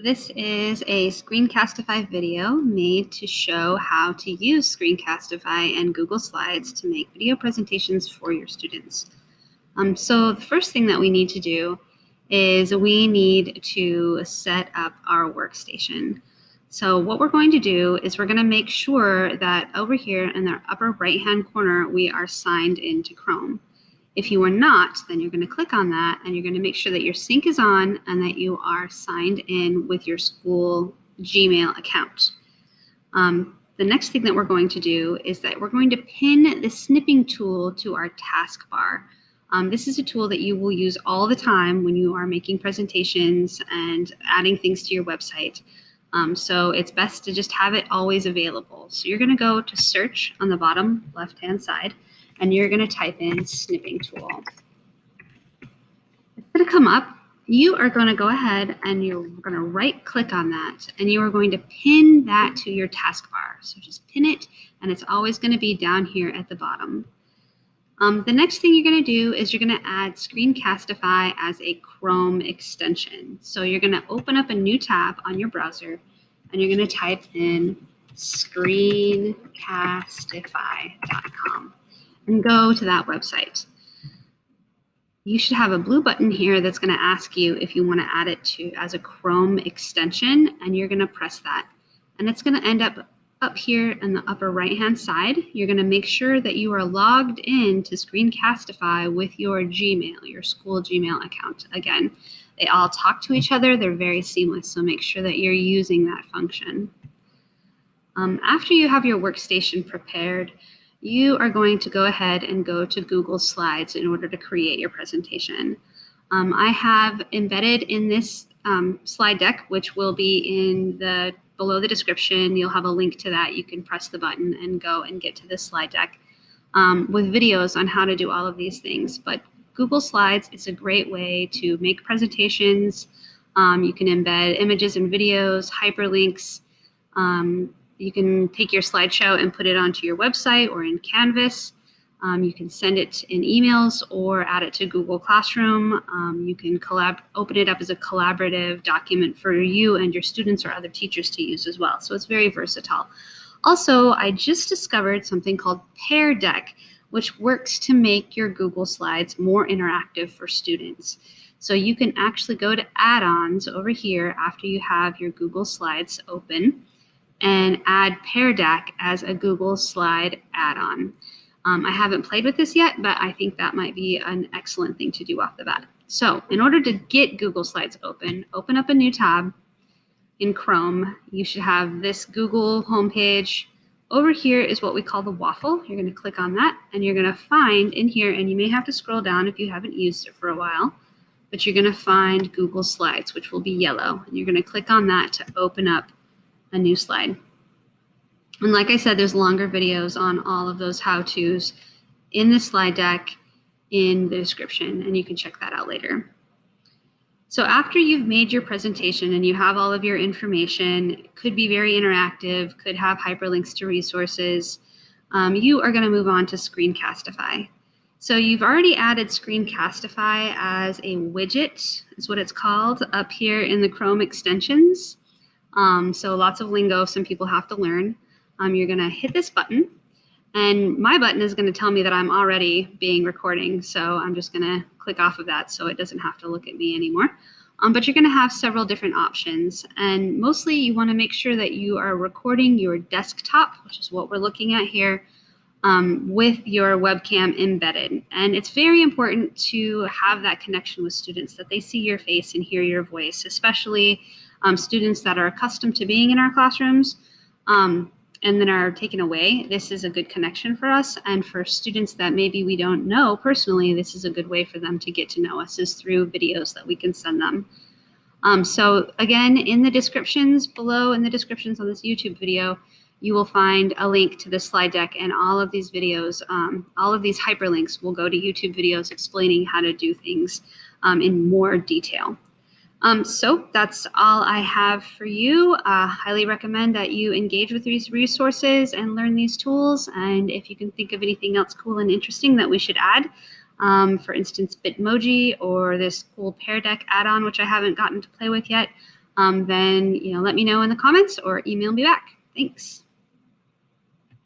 This is a Screencastify video made to show how to use Screencastify and Google Slides to make video presentations for your students. So the first thing that we need to do is we need to set up our workstation. So what we're going to do is we're going to make sure that over here in the upper right-hand corner, we are signed into Chrome. If you are not, then you're going to click on that and you're going to make sure that your sync is on and that you are signed in with your school Gmail account. The next thing that we're going to do is that we're going to pin the snipping tool to our taskbar. This is a tool that you will use all the time when you are making presentations and adding things to your website. So it's best to just have it always available. So you're going to go to search on the bottom left-hand side, and you're going to type in snipping tool. It's going to come up. You are going to go ahead and you're going to right click on that, and you are going to pin that to your taskbar. So just pin it, and it's always going to be down here at the bottom. The next thing you're going to do is you're going to add Screencastify as a Chrome extension. So you're going to open up a new tab on your browser, and you're going to type in screencastify.com and go to that website. You should have a blue button here that's going to ask you if you want to add it to as a Chrome extension, and you're going to press that. And it's going to end up here in the upper right-hand side. You're going to make sure that you are logged in to Screencastify with your Gmail, your school Gmail account. Again, they all talk to each other. They're very seamless, so make sure that you're using that function. After you have your workstation prepared, you are going to go ahead and go to Google Slides in order to create your presentation. I have embedded in this slide deck, which will be in below the description. You'll have a link to that. You can press the button and go and get to this slide deck with videos on how to do all of these things. But Google Slides is a great way to make presentations. You can embed images and videos, hyperlinks. You can take your slideshow and put it onto your website or in Canvas. You can send it in emails or add it to Google Classroom. You can open it up as a collaborative document for you and your students or other teachers to use as well. So it's very versatile. Also, I just discovered something called Pear Deck, which works to make your Google Slides more interactive for students. So you can actually go to add-ons over here after you have your Google Slides open and add Pear Deck as a Google Slide add-on. I haven't played with this yet, but I think that might be an excellent thing to do off the bat. So in order to get Google Slides open up a new tab in Chrome. You should have this Google homepage. Over here is what we call the waffle. You're going to click on that, and you're going to find in here, and you may have to scroll down if you haven't used it for a while, but you're going to find Google Slides, which will be yellow. And you're going to click on that to open up a new slide. And like I said, there's longer videos on all of those how-tos in the slide deck in the description, and you can check that out later. So after you've made your presentation and you have all of your information, it could be very interactive, could have hyperlinks to resources, you are going to move on to Screencastify. So you've already added Screencastify as a widget, is what it's called, up here in the Chrome extensions. So lots of lingo some people have to learn. You're going to hit this button, and my button is going to tell me that I'm already being recording. So I'm just going to click off of that so it doesn't have to look at me anymore. But you're going to have several different options, and mostly you want to make sure that you are recording your desktop, which is what we're looking at here, with your webcam embedded. And it's very important to have that connection with students, that they see your face and hear your voice, especially students that are accustomed to being in our classrooms and then are taken away. This is a good connection for us. And for students that maybe we don't know personally, this is a good way for them to get to know us, is through videos that we can send them. So again, in the descriptions below, in the descriptions on this YouTube video, you will find a link to the slide deck, and all of these videos, all of these hyperlinks will go to YouTube videos explaining how to do things in more detail. So that's all I have for you. Highly recommend that you engage with these resources and learn these tools. And if you can think of anything else cool and interesting that we should add, for instance, Bitmoji or this cool Pear Deck add-on, which I haven't gotten to play with yet, then let me know in the comments or email me back. Thanks.